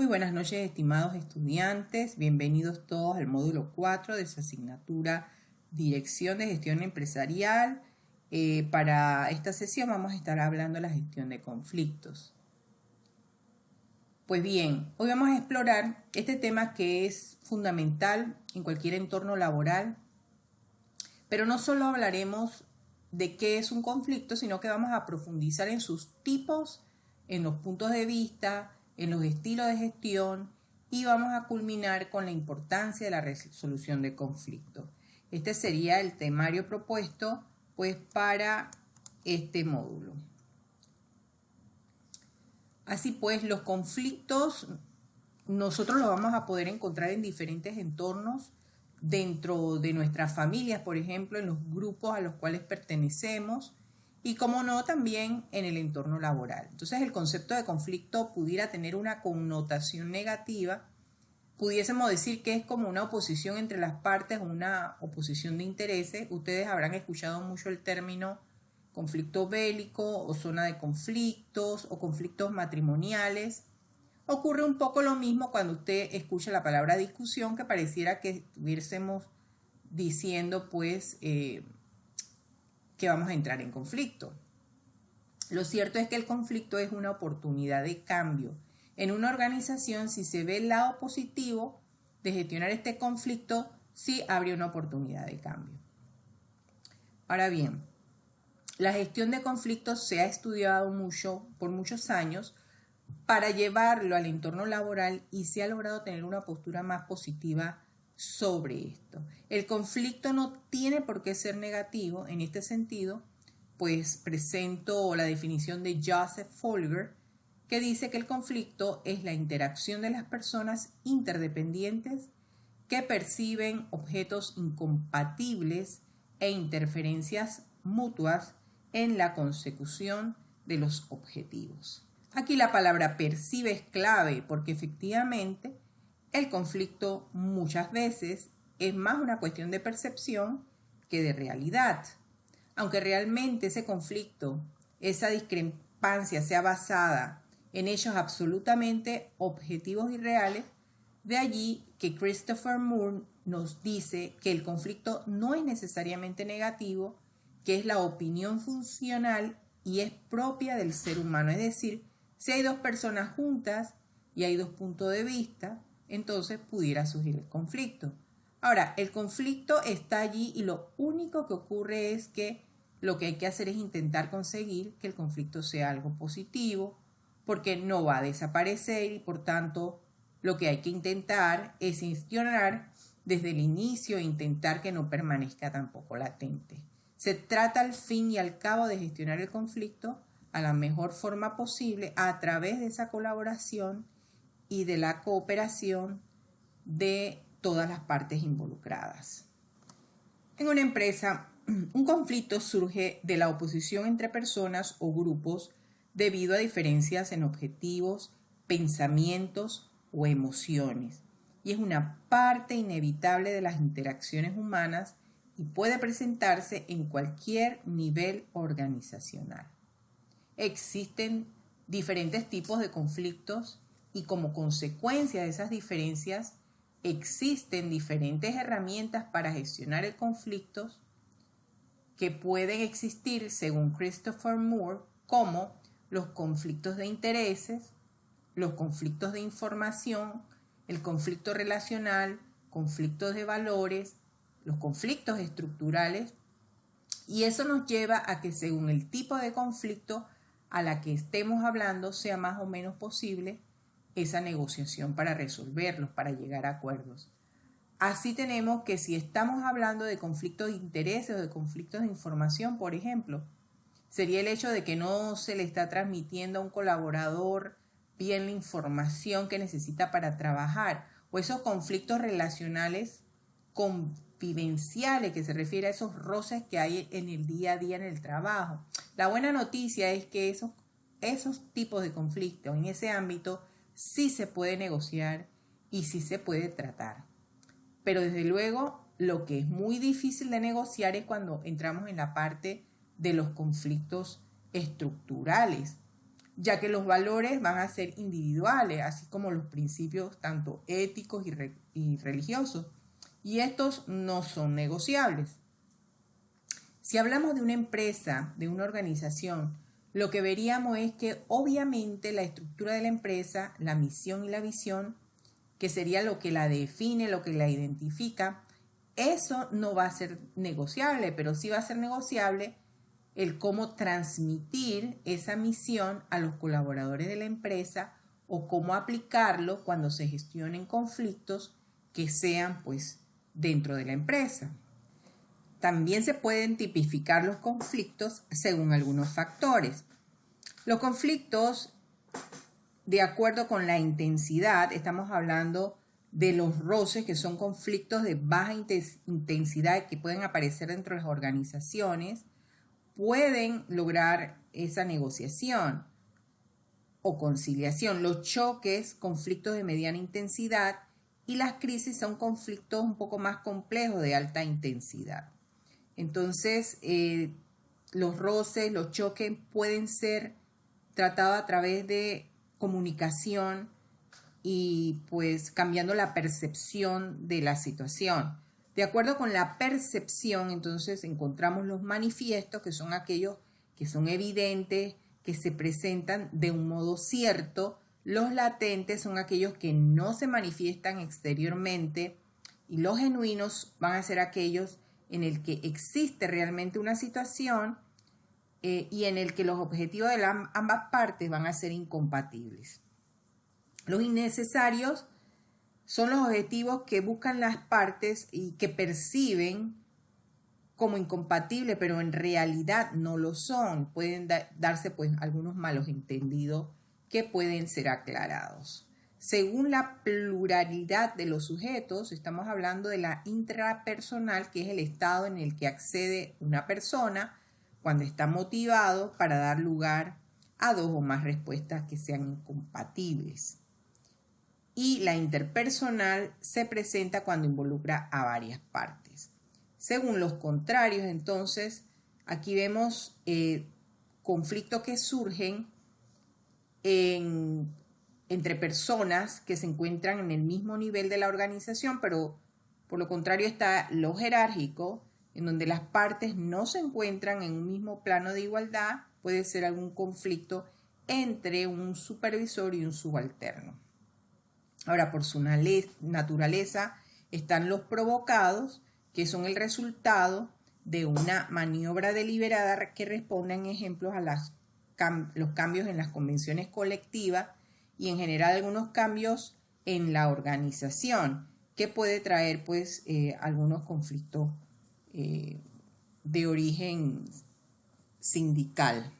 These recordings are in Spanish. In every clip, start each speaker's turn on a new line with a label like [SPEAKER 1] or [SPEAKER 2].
[SPEAKER 1] Muy buenas noches, estimados estudiantes. Bienvenidos todos al módulo 4 de su asignatura Dirección de Gestión Empresarial. Para esta sesión vamos a estar hablando de la gestión de conflictos. Pues bien, hoy vamos a explorar este tema que es fundamental en cualquier entorno laboral, pero no solo hablaremos de qué es un conflicto, sino que vamos a profundizar en sus tipos, en los puntos de vista, en los estilos de gestión y vamos a culminar con la importancia de la resolución de conflictos. Este sería el temario propuesto pues para este módulo. Así pues, los conflictos nosotros los vamos a poder encontrar en diferentes entornos, dentro de nuestras familias, por ejemplo, en los grupos a los cuales pertenecemos y, como no, también en el entorno laboral. Entonces, el concepto de conflicto pudiera tener una connotación negativa. Pudiésemos decir que es como una oposición entre las partes, una oposición de intereses. Ustedes habrán escuchado mucho el término conflicto bélico o zona de conflictos o conflictos matrimoniales. Ocurre un poco lo mismo cuando usted escucha la palabra discusión, que pareciera que estuviésemos diciendo pues que vamos a entrar en conflicto. Lo cierto es que el conflicto es una oportunidad de cambio. En una organización, si se ve el lado positivo de gestionar este conflicto, sí habría una oportunidad de cambio. Ahora bien, la gestión de conflictos se ha estudiado mucho por muchos años para llevarlo al entorno laboral y se ha logrado tener una postura más positiva sobre esto. El conflicto no tiene por qué ser negativo. En este sentido, pues presento la definición de Joseph Folger, que dice que el conflicto es la interacción de las personas interdependientes que perciben objetos incompatibles e interferencias mutuas en la consecución de los objetivos. Aquí la palabra percibe es clave porque efectivamente el conflicto muchas veces es más una cuestión de percepción que de realidad. Aunque realmente ese conflicto, esa discrepancia sea basada en hechos absolutamente objetivos y reales, de allí que Christopher Moore nos dice que el conflicto no es necesariamente negativo, que es la opinión funcional y es propia del ser humano. Es decir, si hay dos personas juntas y hay dos puntos de vista, entonces pudiera surgir el conflicto. Ahora, el conflicto está allí y lo único que ocurre es que lo que hay que hacer es intentar conseguir que el conflicto sea algo positivo, porque no va a desaparecer y por tanto lo que hay que intentar es gestionar desde el inicio e intentar que no permanezca tampoco latente. Se trata al fin y al cabo de gestionar el conflicto a la mejor forma posible a través de esa colaboración y de la cooperación de todas las partes involucradas. En una empresa, un conflicto surge de la oposición entre personas o grupos debido a diferencias en objetivos, pensamientos o emociones, y es una parte inevitable de las interacciones humanas y puede presentarse en cualquier nivel organizacional. Existen diferentes tipos de conflictos y como consecuencia de esas diferencias existen diferentes herramientas para gestionar el conflicto que pueden existir según Christopher Moore, como los conflictos de intereses, los conflictos de información, el conflicto relacional, conflictos de valores, los conflictos estructurales, y eso nos lleva a que según el tipo de conflicto a la que estemos hablando sea más o menos posible esa negociación para resolverlos, para llegar a acuerdos. Así tenemos que si estamos hablando de conflictos de intereses o de conflictos de información, por ejemplo, sería el hecho de que no se le está transmitiendo a un colaborador bien la información que necesita para trabajar, o esos conflictos relacionales convivenciales, que se refiere a esos roces que hay en el día a día en el trabajo. La buena noticia es que esos tipos de conflictos en ese ámbito sí se puede negociar y sí se puede tratar. Pero desde luego lo que es muy difícil de negociar es cuando entramos en la parte de los conflictos estructurales. ya que los valores van a ser individuales, así como los principios tanto éticos y religiosos, y estos no son negociables. Si hablamos de una empresa, de una organización, lo que veríamos es que obviamente la estructura de la empresa, la misión y la visión, que sería lo que la define, lo que la identifica, eso no va a ser negociable, pero sí va a ser negociable el cómo transmitir esa misión a los colaboradores de la empresa o cómo aplicarlo cuando se gestionen conflictos que sean pues dentro de la empresa. También se pueden tipificar los conflictos según algunos factores. Los conflictos, de acuerdo con la intensidad, estamos hablando de los roces, que son conflictos de baja intensidad que pueden aparecer dentro de las organizaciones, pueden lograr esa negociación o conciliación. Los choques, conflictos de mediana intensidad, y las crisis son conflictos un poco más complejos de alta intensidad. Entonces, los roces, los choques pueden ser tratados a través de comunicación y pues cambiando la percepción de la situación. De acuerdo con la percepción, entonces encontramos los manifiestos, que son aquellos que son evidentes, que se presentan de un modo cierto. Los latentes son aquellos que no se manifiestan exteriormente, y los genuinos van a ser aquellos en el que existe realmente una situación y en el que los objetivos de ambas partes van a ser incompatibles. Los innecesarios son los objetivos que buscan las partes y que perciben como incompatibles, pero en realidad no lo son. Pueden darse pues algunos malos entendidos que pueden ser aclarados. Según la pluralidad de los sujetos, estamos hablando de la intrapersonal, que es el estado en el que accede una persona cuando está motivado para dar lugar a dos o más respuestas que sean incompatibles. Y la interpersonal se presenta cuando involucra a varias partes. Según los contrarios, entonces, aquí vemos conflictos que surgen entre personas que se encuentran en el mismo nivel de la organización, pero por lo contrario está lo jerárquico, en donde las partes no se encuentran en un mismo plano de igualdad. Puede ser algún conflicto entre un supervisor y un subalterno. Ahora, por su naturaleza, están los provocados, que son el resultado de una maniobra deliberada que responden, ejemplos, a los cambios en las convenciones colectivas y en general algunos cambios en la organización, que puede traer pues algunos conflictos de origen sindical.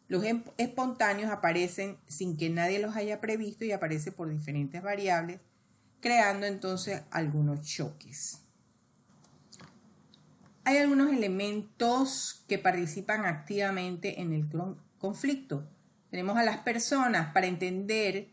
[SPEAKER 1] Los espontáneos aparecen sin que nadie los haya previsto y aparecen por diferentes variables, creando entonces algunos choques. Hay algunos elementos que participan activamente en el conflicto. Tenemos a las personas. Para entender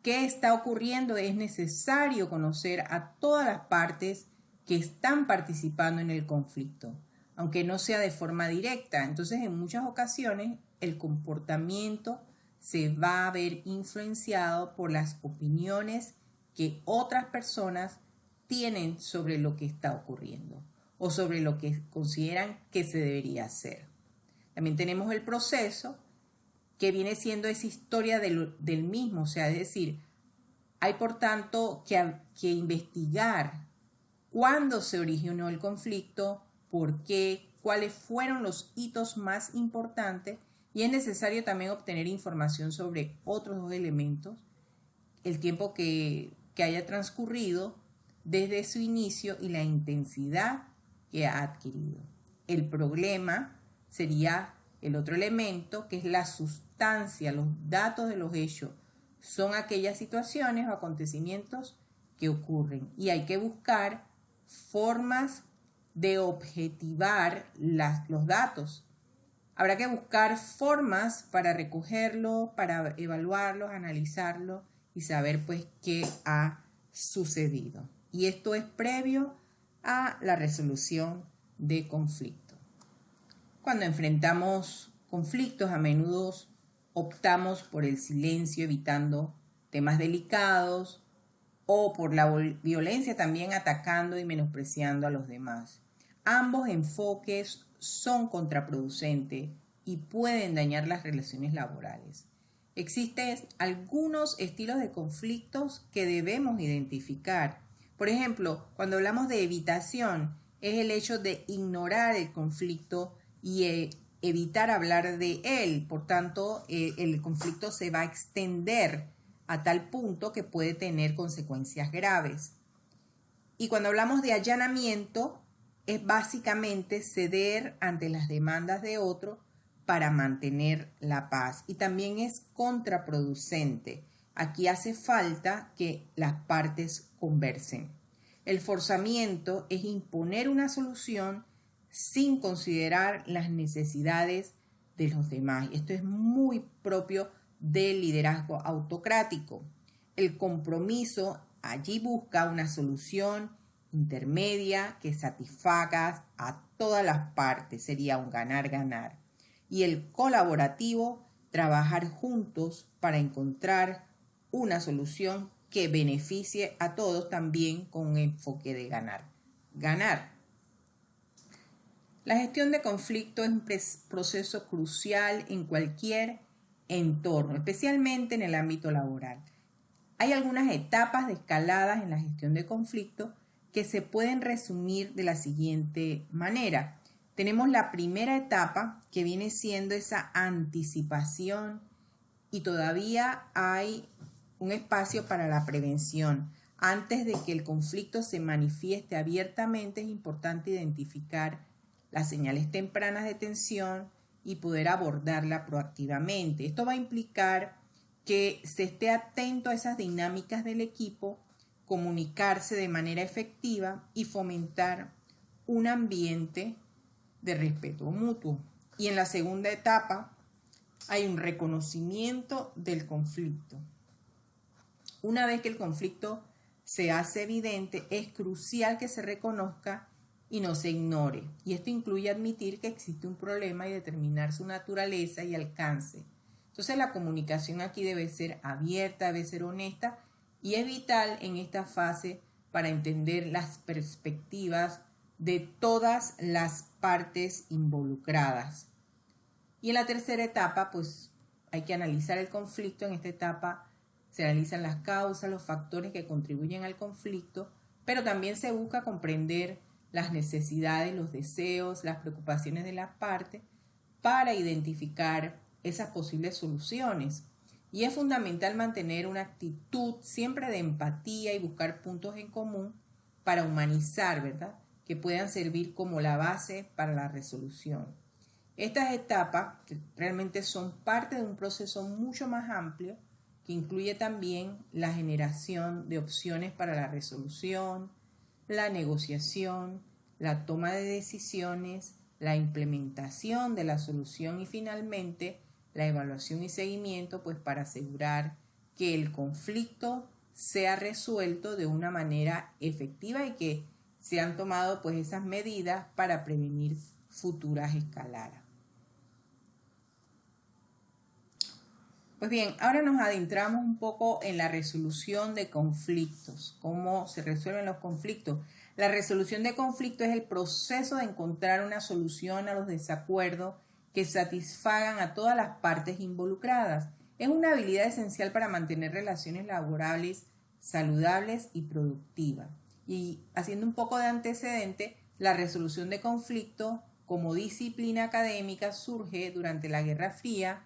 [SPEAKER 1] qué está ocurriendo es necesario conocer a todas las partes que están participando en el conflicto, aunque no sea de forma directa. Entonces, en muchas ocasiones, el comportamiento se va a ver influenciado por las opiniones que otras personas tienen sobre lo que está ocurriendo o sobre lo que consideran que se debería hacer. También tenemos el proceso, que viene siendo esa historia del mismo, o sea, es decir, hay por tanto que investigar cuándo se originó el conflicto, por qué, cuáles fueron los hitos más importantes, y es necesario también obtener información sobre otros dos elementos, el tiempo que haya transcurrido desde su inicio y la intensidad que ha adquirido. El problema sería el otro elemento, que es la sustancia, los datos de los hechos. Son aquellas situaciones o acontecimientos que ocurren y hay que buscar formas de objetivar los datos. Habrá que buscar formas para recogerlo, para evaluarlos, analizarlo y saber pues qué ha sucedido. Y esto es previo a la resolución de conflictos. Cuando enfrentamos conflictos, a menudo optamos por el silencio evitando temas delicados o por la violencia también atacando y menospreciando a los demás. Ambos enfoques son contraproducentes y pueden dañar las relaciones laborales. Existen algunos estilos de conflictos que debemos identificar. Por ejemplo, cuando hablamos de evitación, es el hecho de ignorar el conflicto y evitar hablar de él. Por tanto, el conflicto se va a extender a tal punto que puede tener consecuencias graves. Y cuando hablamos de allanamiento, es básicamente ceder ante las demandas de otro para mantener la paz. Y también es contraproducente. Aquí hace falta que las partes conversen. El forzamiento es imponer una solución sin considerar las necesidades de los demás. Esto es muy propio del liderazgo autocrático. El compromiso allí busca una solución intermedia que satisfaga a todas las partes. Sería un ganar-ganar. Y el colaborativo, trabajar juntos para encontrar una solución que beneficie a todos también con un enfoque de ganar. Ganar. La gestión de conflicto es un proceso crucial en cualquier entorno, especialmente en el ámbito laboral. Hay algunas etapas de escaladas en la gestión de conflicto que se pueden resumir de la siguiente manera. Tenemos la primera etapa, que viene siendo esa anticipación, y todavía hay un espacio para la prevención. Antes de que el conflicto se manifieste abiertamente, es importante identificar las señales tempranas de tensión y poder abordarla proactivamente. Esto va a implicar que se esté atento a esas dinámicas del equipo, comunicarse de manera efectiva y fomentar un ambiente de respeto mutuo. Y en la segunda etapa hay un reconocimiento del conflicto. Una vez que el conflicto se hace evidente, es crucial que se reconozca y no se ignore. Y esto incluye admitir que existe un problema y determinar su naturaleza y alcance. Entonces la comunicación aquí debe ser abierta, debe ser honesta, y es vital en esta fase para entender las perspectivas de todas las partes involucradas. Y en la tercera etapa, pues hay que analizar el conflicto. En esta etapa se analizan las causas, los factores que contribuyen al conflicto, pero también se busca comprender las necesidades, los deseos, las preocupaciones de las partes para identificar esas posibles soluciones. Y es fundamental mantener una actitud siempre de empatía y buscar puntos en común para humanizar, ¿verdad?, que puedan servir como la base para la resolución. Estas etapas realmente son parte de un proceso mucho más amplio que incluye también la generación de opciones para la resolución, la negociación, la toma de decisiones, la implementación de la solución y finalmente la evaluación y seguimiento, pues para asegurar que el conflicto sea resuelto de una manera efectiva y que se han tomado pues esas medidas para prevenir futuras escaladas. Pues bien, ahora nos adentramos un poco en la resolución de conflictos. ¿Cómo se resuelven los conflictos? La resolución de conflictos es el proceso de encontrar una solución a los desacuerdos que satisfagan a todas las partes involucradas. Es una habilidad esencial para mantener relaciones laborales saludables y productivas. Y haciendo un poco de antecedente, la resolución de conflictos como disciplina académica surge durante la Guerra Fría,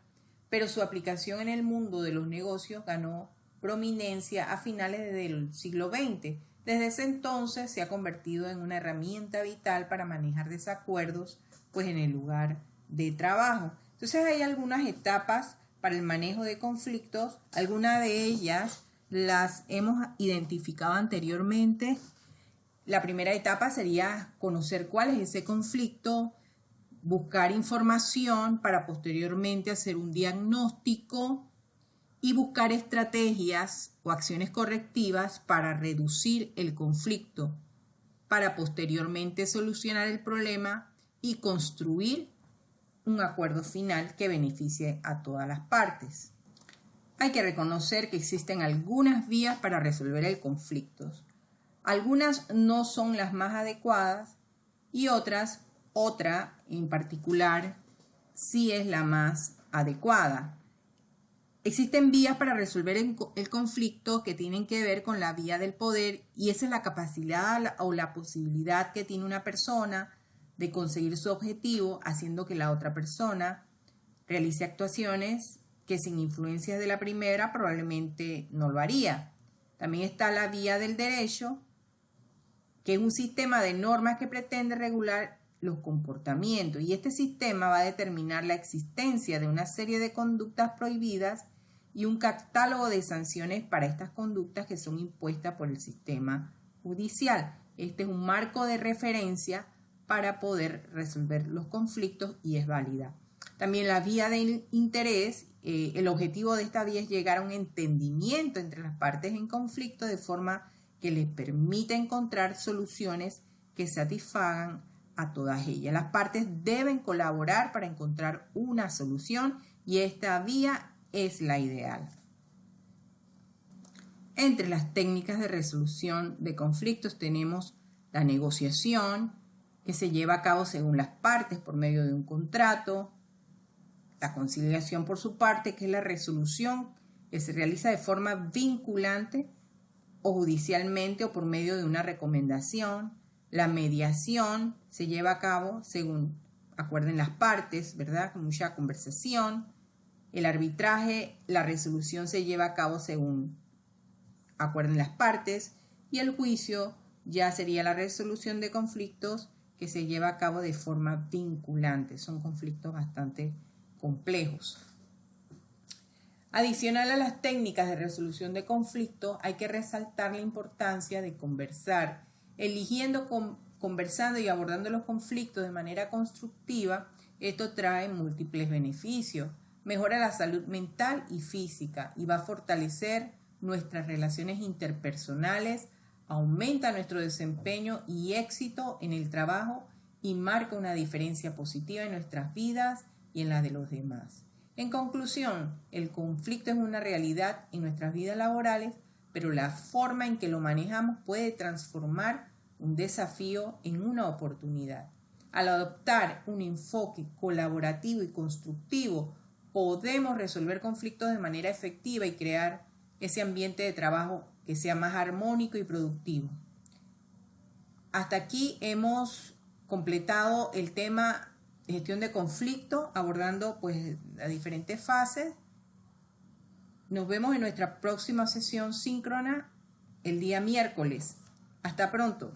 [SPEAKER 1] pero su aplicación en el mundo de los negocios ganó prominencia a finales del siglo XX. Desde ese entonces se ha convertido en una herramienta vital para manejar desacuerdos, pues en el lugar de trabajo. Entonces hay algunas etapas para el manejo de conflictos, algunas de ellas las hemos identificado anteriormente. La primera etapa sería conocer cuál es ese conflicto, buscar información para posteriormente hacer un diagnóstico y buscar estrategias o acciones correctivas para reducir el conflicto, para posteriormente solucionar el problema y construir un acuerdo final que beneficie a todas las partes. Hay que reconocer que existen algunas vías para resolver el conflicto. Algunas no son las más adecuadas y otra en particular sí es la más adecuada. Existen vías para resolver el conflicto que tienen que ver con la vía del poder, y esa es la capacidad o la posibilidad que tiene una persona de conseguir su objetivo haciendo que la otra persona realice actuaciones que sin influencias de la primera probablemente no lo haría. También está la vía del derecho, que es un sistema de normas que pretende regular los comportamientos, y este sistema va a determinar la existencia de una serie de conductas prohibidas y un catálogo de sanciones para estas conductas que son impuestas por el sistema judicial. Este es un marco de referencia para poder resolver los conflictos y es válida. También la vía del interés, el objetivo de esta vía es llegar a un entendimiento entre las partes en conflicto de forma que les permita encontrar soluciones que satisfagan a todas ellas. Las partes deben colaborar para encontrar una solución y esta vía es la ideal. Entre las técnicas de resolución de conflictos tenemos la negociación, que se lleva a cabo según las partes por medio de un contrato, la conciliación por su parte, que es la resolución que se realiza de forma vinculante o judicialmente o por medio de una recomendación. La mediación se lleva a cabo según acuerden las partes, ¿verdad? Con mucha conversación. El arbitraje, la resolución se lleva a cabo según acuerden las partes. Y el juicio ya sería la resolución de conflictos que se lleva a cabo de forma vinculante. Son conflictos bastante complejos. Adicional a las técnicas de resolución de conflictos, hay que resaltar la importancia de conversar. Conversando y abordando los conflictos de manera constructiva, esto trae múltiples beneficios. Mejora la salud mental y física y va a fortalecer nuestras relaciones interpersonales, aumenta nuestro desempeño y éxito en el trabajo y marca una diferencia positiva en nuestras vidas y en las de los demás. En conclusión, el conflicto es una realidad en nuestras vidas laborales, pero la forma en que lo manejamos puede transformar un desafío en una oportunidad. Al adoptar un enfoque colaborativo y constructivo, podemos resolver conflictos de manera efectiva y crear ese ambiente de trabajo que sea más armónico y productivo. Hasta aquí hemos completado el tema de gestión de conflicto, abordando pues las diferentes fases. Nos vemos en nuestra próxima sesión síncrona el día miércoles. Hasta pronto.